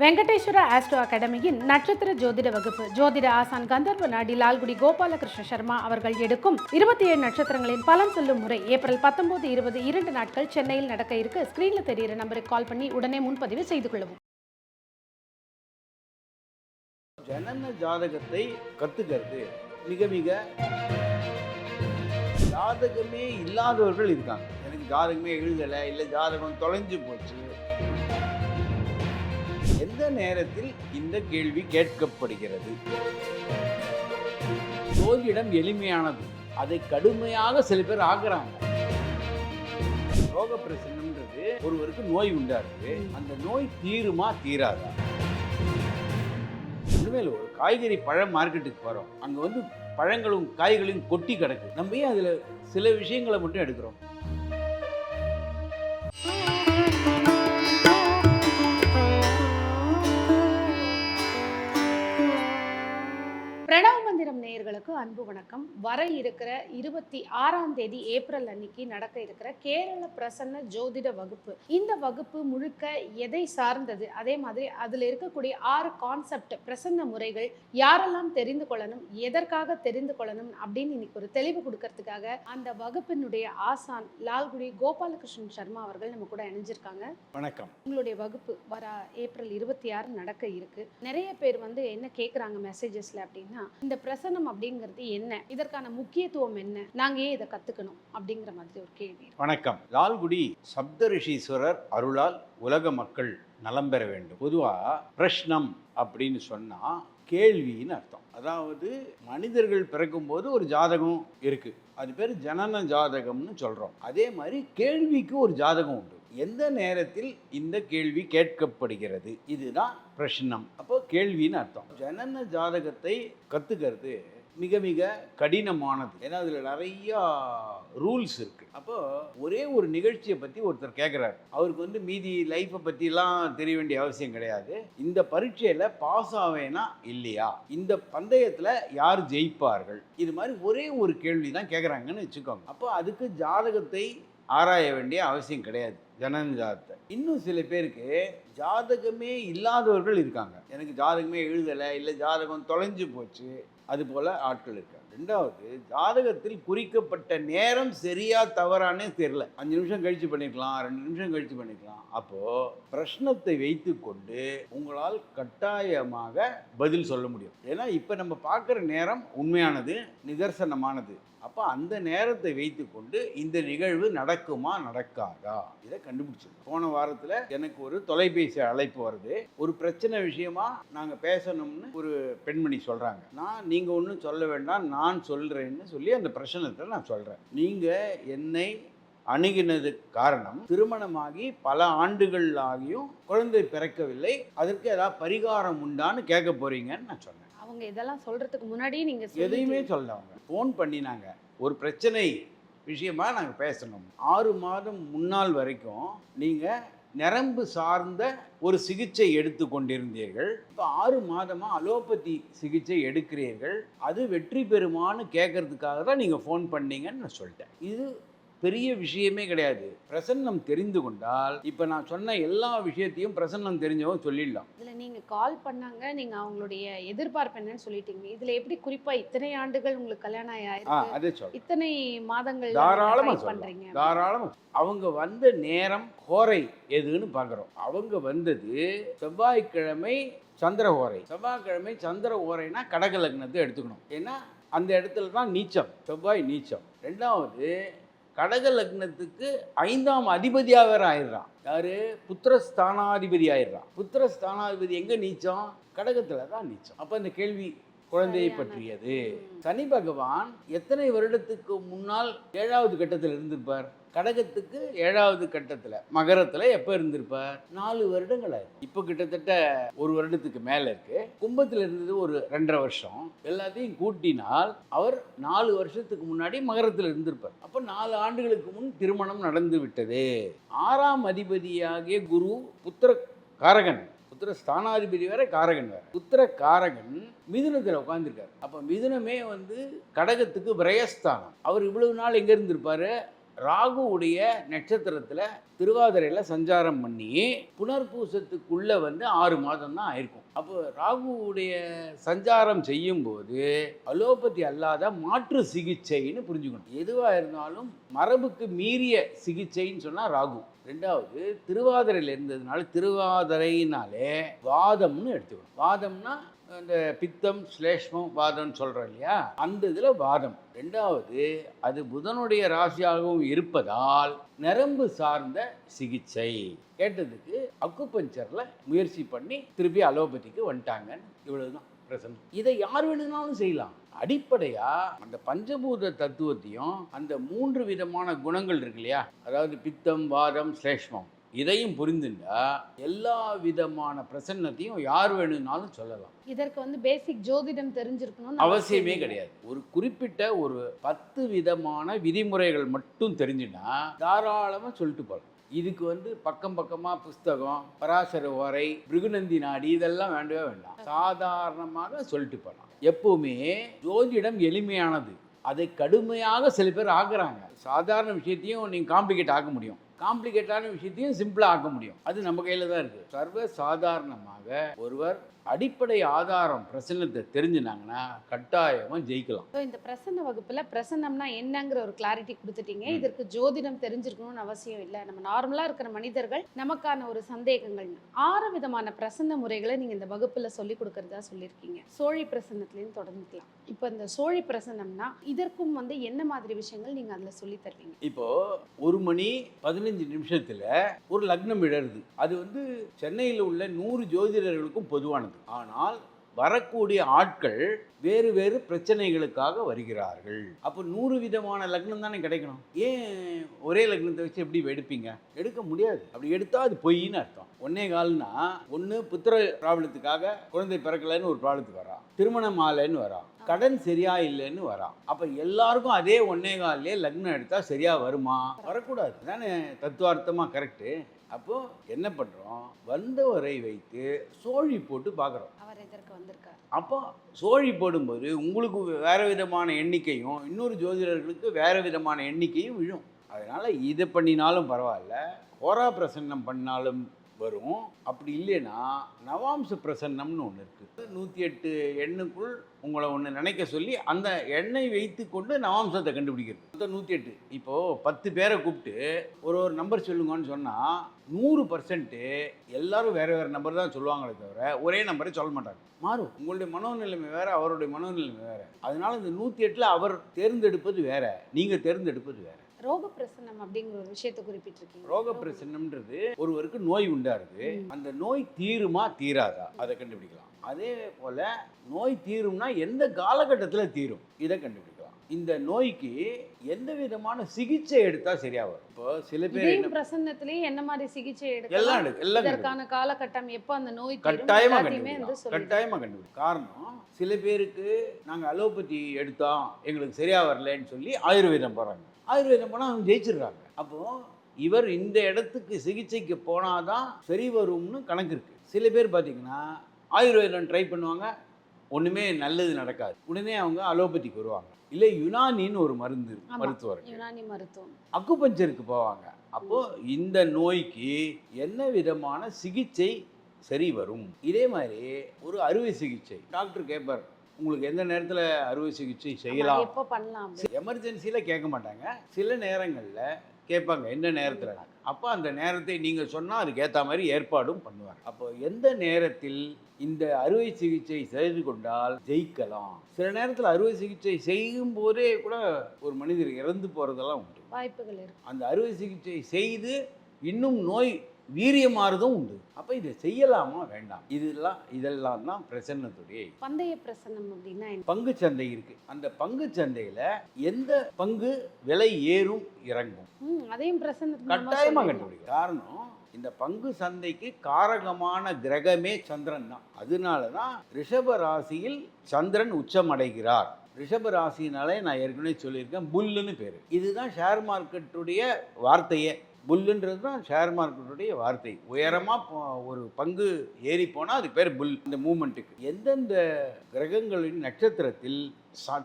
Venkateswara astro அகாடமியின் நட்சத்திர ஜோதிட வகுப்பு ஜோதிட ஆசான் கந்தர்வ நாடி லால்குடி கோபாலகிருஷ்ண சர்மா அவர்கள் எடுக்கும் 27 நட்சத்திரங்களின் பலன் சொல்லும் முறை ஏப்ரல் 19, 20 2 நாட்கள் சென்னையில் நடக்க இருக்கு. ஸ்கிரீன்ல தெரியிற நம்பருக்கு கால் பண்ணி உடனே முன்பதிவு செய்து கொள்ளவும். ஜனன ஜாதகத்தை கத்துக்கிறது மிக மிக ஜாதகமே இல்லாதவர்கள் இருக்காங்க. எனக்கு ஜாதகமே எழுதலை, இல்லை ஜாதகம் தொலைஞ்சு போச்சு. எந்த நேரத்தில் இந்த கேள்வி கேட்கப்படுகிறது? ஜோதிடம் எளிமையானது, அதை கடுமையாக சில பேர் ஆக்குறாங்க. ரோக பிரசன்னம்ன்றது ஒருவருக்கு நோய் உண்டாருக்கு, அந்த நோய் தீருமா தீராதா? உண்மையில் ஒரு காய்கறி பழம் மார்க்கெட்டுக்கு போகிறோம், அங்கே பழங்களும் காய்களையும் கொட்டி கிடக்கு. நம்ம ஏன் அதில் சில விஷயங்களை மட்டும் எடுக்கிறோம்? பிரணவ மந்திரம் நேயர்களுக்கு அன்பு வணக்கம். வர இருக்கிற 26ஆம் தேதி ஏப்ரல் அன்னைக்கு நடக்க இருக்கிற கேரள பிரசன்ன ஜோதிட வகுப்பு, இந்த வகுப்பு முழுக்க எதை சார்ந்தது, அதே மாதிரி அதில் இருக்கக்கூடிய 6 கான்செப்ட் பிரசன்ன முறைகள் யாரெல்லாம் தெரிந்து கொள்ளணும், எதற்காக தெரிந்து கொள்ளணும் அப்படின்னு இன்னைக்கு ஒரு தெளிவு கொடுக்கறதுக்காக அந்த வகுப்பினுடைய ஆசான் லால்குடி கோபாலகிருஷ்ணன் சர்மா அவர்கள் நம்ம கூட இணைஞ்சிருக்காங்க. வணக்கம். உங்களுடைய வகுப்பு வர ஏப்ரல் 26 நடக்க இருக்கு. நிறைய பேர் என்ன கேட்குறாங்க மெசேஜஸ்ல அப்படின்னா, இந்த பிரசன்னம் அப்படிங்கிறது என்ன, இதற்கான முக்கியத்துவம் என்ன, நாங்க ஏன் இதை கத்துக்கணும் அப்படிங்கிற மாதிரி ஒரு கேள்வி. வணக்கம். லால்குடி சப்தரிஷீஸ்வரர் அருளால் உலக மக்கள் நலம் பெற வேண்டும். பொதுவா பிரஷ்னம் அப்படின்னு சொன்னா கேள்வின்னு அர்த்தம். அதாவது மனிதர்கள் பிறக்கும் போது ஒரு ஜாதகம் இருக்கு, அது பேர் ஜனன ஜாதகம்னு சொல்றோம். அதே மாதிரி கேள்விக்கு ஒரு ஜாதகம் உண்டு. எந்த நேரத்தில் இந்த கேள்வி கேட்கப்படுகிறது, இதுதான் பிரஷ்னம். அப்போ கேள்வின்னு அர்த்தம். ஜனன ஜாதகத்தை கத்துக்கிறது மிக மிக கடினமானது. ஏன்னா அதில் நிறையா ரூல்ஸ் இருக்கு. அப்போ ஒரே ஒரு நிகழ்ச்சியை பற்றி ஒருத்தர் கேட்குறாரு, அவருக்கு மீதி லைஃப்பை பற்றிலாம் தெரிய வேண்டிய அவசியம் கிடையாது. இந்த பரீட்சையில் பாஸ் ஆவேனா இல்லையா, இந்த பந்தயத்தில் யார் ஜெயிப்பார்கள், இது மாதிரி ஒரே ஒரு கேள்வி தான் கேட்குறாங்கன்னு வச்சுக்கோங்க. அப்போ அதுக்கு ஜாதகத்தை ஆராய வேண்டிய அவசியம் கிடையாது, ஜனன ஜாதகத்தை. இன்னும் சில பேருக்கு ஜாதகமே இல்லாதவர்கள் இருக்காங்க. எனக்கு ஜாதகமே எழுதலை, இல்லை ஜாதகம் தொலைஞ்சு போச்சு, அது போல் ஆட்கள் இருக்காங்க. ரெண்டாவது, ஜாதகத்தில் குறிக்கப்பட்ட நேரம் சரியா தவறானே தெரியல. 5 நிமிஷம் கழிச்சு பண்ணிக்கலாம், 2 நிமிஷம் கழிச்சு பண்ணிக்கலாம். அப்போது பிரஷ்னத்தை வைத்து கொண்டு உங்களால் கட்டாயமாக பதில் சொல்ல முடியும். ஏன்னா இப்போ நம்ம பார்க்குற நேரம் உண்மையானது, நிதர்சனமானது. அப்போ அந்த நேரத்தை வைத்து கொண்டு இந்த நிகழ்வு நடக்குமா நடக்காதா இதை கண்டுபிடிச்சிருக்கோம். போன வாரத்தில் எனக்கு ஒரு தொலைபேசி அழைப்பு வருது. ஒரு பிரச்சனை விஷயமா நாங்கள் பேசணும்னு ஒரு பெண்மணி சொல்கிறாங்க. நீங்கள் ஒன்றும் சொல்ல வேண்டாம், நான் சொல்கிறேன்னு சொல்லி அந்த பிரச்சனத்தை நான் சொல்கிறேன். நீங்கள் என்னை அணுகினது காரணம், திருமணமாகி பல ஆண்டுகள் ஆகியும் குழந்தை பிறக்கவில்லை, அதற்கு ஏதாவது பரிகாரம் உண்டான்னு கேட்க போறீங்கன்னு நான் சொன்னேன். அவங்க இதெல்லாம் சொல்றதுக்கு முன்னாடி நீங்க எதையுமே சொல்ல, அவங்க ஃபோன் பண்ணினாங்க. ஒரு பிரச்சனை விஷயமா நாங்கள் பேசணும். 6 மாதம் முன்னாள் வரைக்கும் நீங்கள் நரம்பு சார்ந்த ஒரு சிகிச்சை எடுத்து கொண்டிருந்தீர்கள். இப்போ 6 மாதமாக அலோபதி சிகிச்சை எடுக்கிறீர்கள். அது வெற்றி பெறுமான்னு கேட்கறதுக்காக தான் நீங்கள் ஃபோன் பண்ணீங்கன்னு நான் சொல்லிட்டேன். இது பெரிய விஷயமே கிடையாது. பிரசன்னம் தெரிந்து கொண்டால் இப்போ நான் சொன்ன எல்லா விஷயத்தையும் பிரசன்னம் தெரிஞ்சவங்க சொல்லிடலாம். இதில் நீங்கள் கால் பண்ணாங்க, நீங்கள் அவங்களுடைய எதிர்பார்ப்பு என்னன்னு சொல்லிட்டீங்க. இதில் எப்படி குறிப்பாக இத்தனை ஆண்டுகள் உங்களுக்கு கல்யாணம் ஆயிருக்கு, அதே சொல்ல இத்தனை மாதங்கள் தாராளமாக பண்ணுறீங்க. தாராளமாக அவங்க வந்த நேரம் ஹோரை எதுன்னு பார்க்குறோம். அவங்க வந்தது செவ்வாய்க்கிழமை சந்திரஹோரை. செவ்வாய்க்கிழமை சந்திர ஹோரைனா கடக லக்னத்தை எடுத்துக்கணும். ஏன்னா அந்த இடத்துல தான் நீச்சம், செவ்வாய் நீச்சம். ரெண்டாவது, கடக லக்னத்துக்கு 5ஆம் அதிபதியாக வேற ஆயிடுறான். யாரு? புத்திரஸ்தானாதிபதி ஆயிடுறான். புத்திரஸ்தானாதிபதி எங்க நீச்சம்? கடகத்துல தான் நீச்சம். அப்ப இந்த கேள்வி குழந்தையை பற்றியது. சனி பகவான் எத்தனை வருடத்துக்கு முன்னால் 7வது கட்டத்தில் இருந்திருப்பார்? கடகத்துக்கு 7வது கட்டத்தில் மகரத்தில் எப்போ இருந்திருப்பார்? 4 வருடங்கள் ஆயிருக்கு. இப்போ கிட்டத்தட்ட 1 வருடத்துக்கு மேலே இருக்கு. கும்பத்தில் இருந்தது ஒரு 2.5 வருஷம். எல்லாத்தையும் கூட்டினால் அவர் 4 வருஷத்துக்கு முன்னாடி மகரத்தில் இருந்திருப்பார். அப்போ 4 ஆண்டுகளுக்கு முன் திருமணம் நடந்து விட்டது. 6ஆம் அதிபதியாகிய குரு புத்திர காரகன், புத்திர ஸ்தானாதிபதி வேற, காரகன் வேற. புத்திர காரகன் மிதுனத்தில் உட்காந்துருக்காரு. அப்போ மிதுனமே கடகத்துக்கு விரயஸ்தானம். அவர் இவ்வளவு நாள் எங்கே இருந்திருப்பாரு? ராகுவுடைய நட்சத்திரத்தில் திருவாதிரையில் சஞ்சாரம் பண்ணி புனர்பூசத்துக்குள்ளே வந்து 6 மாதம் தான் ஆயிருக்கும். அப்போ ராகுவுடைய சஞ்சாரம் செய்யும்போது அலோபதி அல்லாத மாற்று சிகிச்சைன்னு புரிஞ்சுக்கணும். எதுவாக இருந்தாலும் மரபுக்கு மீறிய சிகிச்சைன்னு சொன்னால் ராகு. ரெண்டாவது, திருவாதிரையில் இருந்ததுனால திருவாதிரைனாலே வாதம்னு எடுத்துக்கணும். வாதம்னா இந்த பித்தம் ஸ்லேஷ்மம் வாதம்னு சொல்கிறோம் இல்லையா, அந்த இதில் வாதம். ரெண்டாவது, அது புதனுடைய ராசியாகவும் இருப்பதால் நரம்பு சார்ந்த சிகிச்சை. கேட்டதுக்கு அக்குபஞ்சரில் முயற்சி பண்ணி திருப்பி அலோபதிக்கு வந்துட்டாங்கன்னு. இவ்வளவுதான் பிரசன்னம். இதை யார் வேணும்னாலும் செய்யலாம். அடிப்படையா அந்த பஞ்சபூத தத்துவத்தையும் அந்த 3 விதமான குணங்கள் இருக்கு இல்லையா, அதாவது பித்தம் வாதம் ஸ்லேஷ்மம், இதையும் புரிந்துண்டா எல்லா விதமான பிரசன்னத்தையும் யார் வேணும்னாலும் சொல்லலாம். இதற்கு வந்து பேசிக் ஜோதிடம் தெரிஞ்சிருக்கணும்னு அவசியமே கிடையாது. ஒரு குறிப்பிட்ட ஒரு 10 விதமான விதிமுறைகள் மட்டும் தெரிஞ்சுன்னா தாராளமாக சொல்லிட்டு போகலாம். இதுக்கு வந்து பக்கம் பக்கமாக புஸ்தகம், பராசர உரை, பிருகுநந்தி நாடி இதெல்லாம் வேண்டவே வேண்டாம். சாதாரணமாக சொல்லிட்டு போகலாம். எப்பவுமே ஜோதிடம் எளிமையானது. அதை கடுமையாக சில பேர் ஆக்குறாங்க. சாதாரண விஷயத்தையும் நீங்கள் காம்ப்ளிகேட் ஆக்க முடியும், காம்ப்ளிகேட்டான விஷயத்தையும் சிம்பிளாக ஆக்க முடியும். அது நம்ம கையில் தான் இருக்குது. சர்வ சாதாரணமாக ஒருவர் அடிப்படை ஆதாரம் பிரசன்னத்தை தெரிஞ்சுனாங்கன்னா கட்டாயமாக ஜெயிக்கலாம். ஸோ இந்த பிரசன்ன வகுப்பில் பிரசன்னம்னா என்னங்கிற ஒரு கிளாரிட்டி கொடுத்துட்டீங்க. இதற்கு ஜோதிடம் தெரிஞ்சிருக்கணும்னு அவசியம் இல்லை. நம்ம நார்மலாக இருக்கிற மனிதர்கள் நமக்கான ஒரு சந்தேகங்கள் 6 விதமான பிரசன்ன முறைகளை நீங்கள் இந்த வகுப்பில் சொல்லி கொடுக்கறதா சொல்லியிருக்கீங்க. சோழி பிரசன்னத்துலேயும் தொடர்ந்துக்கலாம். இப்போ இந்த சோழி பிரசன்னம்னா இதற்கும் வந்து என்ன மாதிரி விஷயங்கள் நீங்கள் அதில் சொல்லி தருவீங்க? இப்போது 1 மணி 15 நிமிஷத்தில் ஒரு லக்னம் விழருது. அது வந்து சென்னையில் உள்ள 100 ஜோதிடர்களுக்கும் பொதுவானது. ஆனால் வரக்கூடிய ஆட்கள் வேறு வேறு பிரச்சனைகளுக்காக வருகிறார்கள். அப்போ 100 விதமான லக்னம் தானே கிடைக்கணும். ஏன் ஒரே லக்னத்தை வச்சு எப்படி எடுப்பீங்க? எடுக்க முடியாது. அப்படி எடுத்தால் அது பொய்ன்னு அர்த்தம். 1.25னா ஒன்று புத்திர ப்ராப்ளத்துக்காக குழந்தை பிறக்கலைன்னு ஒரு ப்ராப்ளத்துக்கு வரா, திருமணம் ஆலைன்னு வரா, கடன் சரியா இல்லைன்னு வரா. அப்போ எல்லாருக்கும் அதே 1.25 லக்னம் எடுத்தால் சரியா வருமா? வரக்கூடாது தானே தத்துவார்த்தமாக கரெக்டு. அப்போது என்ன பண்ணுறோம், வந்தவரை வைத்து சோழி போட்டு பார்க்குறோம். அவர் எதற்கு வந்திருக்கார்? அப்போ சோழி போடும்போது உங்களுக்கு வேறு விதமான எண்ணிக்கையும் இன்னொரு ஜோதிடர்களுக்கு வேறு விதமான எண்ணிக்கையும் விழும். அதனால் இதை பண்ணினாலும் பரவாயில்ல, ஹோரா பிரசன்னம் பண்ணாலும் வரும். அப்படி இல்லைன்னா நவாம்ச பிரசன்னம்னு ஒன்று இருக்குது. 108 எண்ணுக்குள் உங்களை ஒன்று நினைக்க சொல்லி அந்த எண்ணை வைத்து கொண்டு நவாம்சத்தை கண்டுபிடிக்கிறது. 108. இப்போது 10 பேரை கூப்பிட்டு ஒரு நம்பர் சொல்லுங்கன்னு சொன்னால் 100% எல்லாரும் வேறு வேறு நம்பர் தான் சொல்லுவாங்களே தவிர ஒரே நம்பரை சொல்ல மாட்டாங்க. மாறும். உங்களுடைய மனோநிலைமை வேறு, அவருடைய மனோநிலைமை வேறு. அதனால் இந்த 108ல் அவர் தேர்ந்தெடுப்பது வேறு, நீங்கள் தேர்ந்தெடுப்பது வேறு. ரோக பிரசன்னம் அப்படிங்கிற ஒரு விஷயத்தை குறிப்பிட்டிருக்கீங்க. ரோக பிரசன்னம்ன்றது ஒருவருக்கு நோய் உண்டாருது, அந்த நோய் தீருமா தீராதா அதை கண்டுபிடிக்கலாம். அதே போல் நோய் தீரும்னா எந்த காலகட்டத்தில் தீரும் இதை கண்டுபிடிக்கலாம். இந்த நோய்க்கு எந்த விதமான சிகிச்சை எடுத்தால் சரியா வரும். இப்போ சில பேர் பிரசன்னத்திலேயே என்ன மாதிரி சிகிச்சை எல்லாம் இதற்கான காலகட்டம் எப்போ அந்த நோய் கட்டாயமாக கண்டுபிடிக்கும். காரணம், சில பேருக்கு நாங்கள் அலோபதி எடுத்தோம் எங்களுக்கு சரியா வரலன்னு சொல்லி ஆயுர்வேதம் போகிறாங்க. ஆயுர்வேதம் போனால் அவங்க ஜெயிச்சிடுறாங்க. அப்போது இவர் இந்த இடத்துக்கு சிகிச்சைக்கு போனால் தான் சரி வரும்னு கணக்கு இருக்குது. சில பேர் பார்த்திங்கன்னா ஆயுர்வேதம் ட்ரை பண்ணுவாங்க, ஒன்றுமே நல்லது நடக்காது, உடனே அவங்க அலோபதிக்கு வருவாங்க. இல்லை யுனானின்னு ஒரு மருத்துவர், யுனானி மருத்துவம், அக்குபஞ்சருக்கு போவாங்க. அப்போது இந்த நோய்க்கு என்ன விதமான சிகிச்சை சரி வரும்? இதே மாதிரி ஒரு அறுவை சிகிச்சை டாக்டர் கேட்பார், உங்களுக்கு எந்த நேரத்தில் அறுவை சிகிச்சை செய்யலாம், எப்போ பண்ணலாம். எமர்ஜென்சியில் கேட்க மாட்டாங்க, சில நேரங்களில் கேட்பாங்க என்ன நேரத்தில். அப்போ அந்த நேரத்தை நீங்கள் சொன்னால் அதுக்கு ஏற்ற மாதிரி ஏற்பாடும் பண்ணுவாங்க. அப்போ எந்த நேரத்தில் இந்த அறுவை சிகிச்சை செய்து கொண்டால் ஜெயிக்கலாம். சில நேரத்தில் அறுவை சிகிச்சை செய்யும் போதே கூட ஒரு மனிதர் இறந்து போகிறதெல்லாம் உண்டு, வாய்ப்புகள் இருக்கு. அந்த அறுவை சிகிச்சை செய்து இன்னும் நோய் வீரியமாறுதும் உண்டு. அப்போ இதை செய்யலாமா வேண்டாம், இதெல்லாம் தான் பிரசன்னத்துடைய. பந்தய பிரசன்னம் அப்படின்னா பங்கு சந்தை இருக்கு. அந்த பங்கு சந்தையில எந்த பங்கு விலை ஏறும் இறங்கும் அதையும் பிரசன்னம் கட்டாயமா கண்டுபிடிக்கும். காரணம், இந்த பங்கு சந்தைக்கு காரகமான கிரகமே சந்திரன் தான். அதனால தான் ரிஷப ராசியில் சந்திரன் உச்சம் அடைகிறார். ரிஷப ராசினாலே நான் ஏற்கனவே சொல்லியிருக்கேன், புல்லுன்னு பேர். இதுதான் ஷேர் மார்க்கெட்டுடைய வார்த்தையே. புல்லுன்றது தான் ஷேர் மார்க்கெட்டுடைய வார்த்தை. உயரமாக ஒரு பங்கு ஏறி போனால் அது பேர் புல். இந்த மூமெண்ட்டுக்கு எந்தெந்த கிரகங்களின் நட்சத்திரத்தில்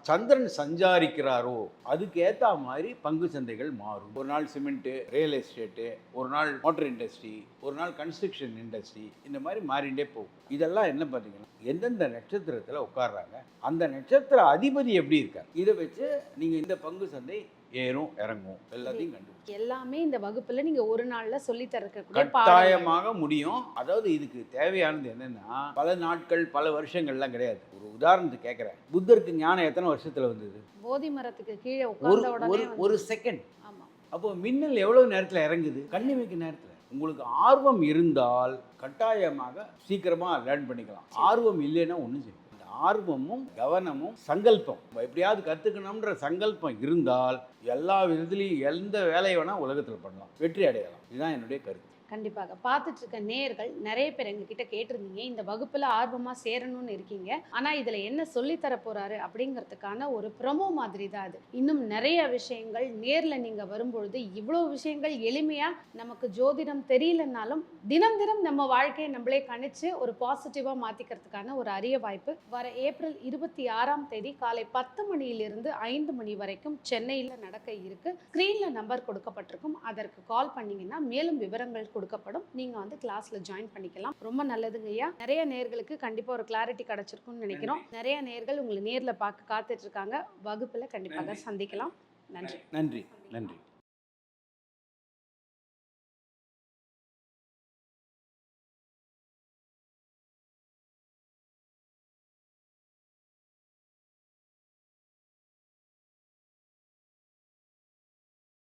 சந்திரன் சஞ்சாரிக்கிறாரோ அதுக்கு ஏற்ற மாதிரி பங்கு சந்தைகள் மாறும். ஒரு நாள் சிமெண்ட்டு, ரியல் எஸ்டேட்டு, ஒரு நாள் மோட்டர் இண்டஸ்ட்ரி, ஒரு நாள் கன்ஸ்ட்ரக்ஷன் இண்டஸ்ட்ரி, இந்த மாதிரி மாறிண்டே போகும். இதெல்லாம் என்ன பார்த்தீங்கன்னா எந்தெந்த நட்சத்திரத்தில் உட்கார்றாங்க, அந்த நட்சத்திர அதிபதி எப்படி இருக்கார், இதை வச்சு நீங்கள் இந்த பங்கு சந்தை ஏறும் இறங்கும் எல்லாத்தையும் கண்டுபிடிச்சு எல்லாமே இந்த வகுப்புல நீங்க ஒரு நாள்ல சொல்லி தரக்கூடிய கட்டாயமாக முடியும். அதாவது இதுக்கு தேவையானது என்னன்னா பல நாட்கள் பல வருஷங்கள்லாம் கிடையாது. ஒரு உதாரணத்துக்கு கேட்குறேன், புத்தருக்கு ஞானம் எத்தனை வருஷத்துல வந்தது? போதி மரத்துக்கு கீழே உட்கார்ந்த உடனே ஒரு செகண்ட். ஆமா. அப்போ மின்னல் எவ்வளவு நேரத்தில் இறங்குது? கண்ணி வைக்க நேரத்தில். உங்களுக்கு ஆர்வம் இருந்தால் கட்டாயமாக சீக்கிரமா லேர்ன் பண்ணிக்கலாம். ஆர்வம் இல்லைன்னா ஒன்றும் செய்யும். ஆர்வமும் கவனமும் சங்கல்பம், எப்படியாவது கற்றுக்கணுன்ற சங்கல்பம் இருந்தால் எல்லா விதத்துலையும் எந்த வேலையை வேணால் உலகத்தில் பண்ணலாம், வெற்றி அடையலாம். இதுதான் என்னுடைய கருத்து. கண்டிப்பாக பார்த்துட்டு இருக்க நேயர்கள் நிறைய பேர் எங்ககிட்ட கேட்டிருந்தீங்க, இந்த வகுப்புல ஆர்வமா சேரணும்னு இருக்கீங்க, ஆனா இதுல என்ன சொல்லி தர போறாரு அப்படிங்கிறதுக்கான ஒரு ப்ரொமோ மாதிரி தான் அது. இன்னும் நிறைய விஷயங்கள் நேர்ல நீங்க வரும்பொழுது இவ்வளோ விஷயங்கள் எளிமையா நமக்கு ஜோதிடம் தெரியலனாலும் தினம் தினம் நம்ம வாழ்க்கையை நம்மளே கணிச்சு ஒரு பாசிட்டிவா மாத்திக்கிறதுக்கான ஒரு அரிய வாய்ப்பு வர ஏப்ரல் 26ஆம் தேதி காலை 10 மணியிலிருந்து 5 மணி வரைக்கும் சென்னையில் நடக்க இருக்கு. ஸ்க்ரீன்ல நம்பர் கொடுக்கப்பட்டிருக்கும், அதற்கு கால் பண்ணீங்கன்னா மேலும் விவரங்கள் கொடுக்கப்படும். நீங்க வந்து கிளாஸ்ல ஜாயின் பண்ணிக்கலாம். ரொம்ப நல்லதுங்க ஐயா. நிறைய நேயர்களுக்கு கண்டிப்பா ஒரு கிளாரிட்டி கிடைச்சிருக்கும்னு நினைக்கிறோம். நிறைய நேயர்கள் உங்களை நேர்ல பார்க்க காத்துட்டு இருக்காங்க. வகுப்புல கண்டிப்பாக சந்திக்கலாம். நன்றி. நன்றி. நன்றி.